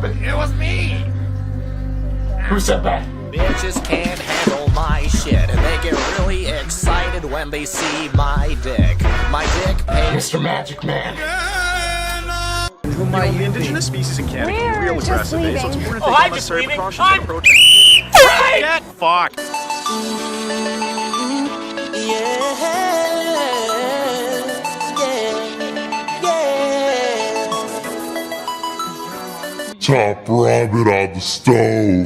happened? It was me! Who said that? Bitches can't handle my shit, and they get really excited when they see my dick. My dick pays. Mr. Magic Man. Who might the indigenous species in Canada can be real aggressive, eh? So it's important to take unnecessary precautions when approaching. Get fucked! Top rabbit on the stove.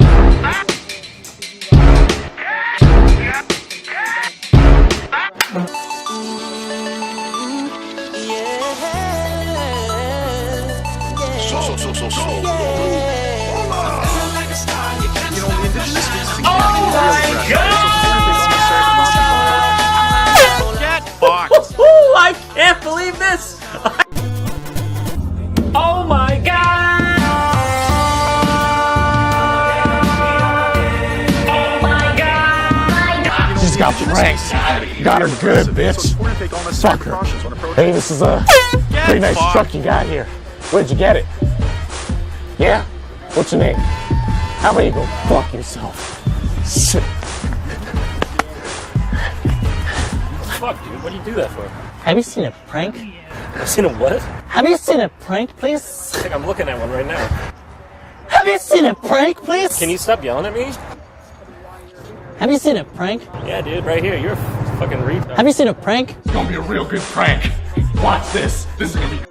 So. You know, the indigenous species in Canada can be real aggressive. Get fucked! I can't believe this! Oh my god! Oh my god! She's got pranked. Got her good, bitch. Fuck her. Hey, this is a pretty nice truck you got here. Where'd you get it? Yeah? What's your name? How about you go fuck yourself? Shit. Fuck, dude, what do you do that for? Have you seen a prank? I've seen a what? Have you seen a prank, please? I think I'm looking at one right now. Have you seen a prank, please? Can you stop yelling at me? Have you seen a prank? Yeah, dude, right here. You're a fucking retard. Have you seen a prank? It's gonna be a real good prank. Watch this. This is gonna be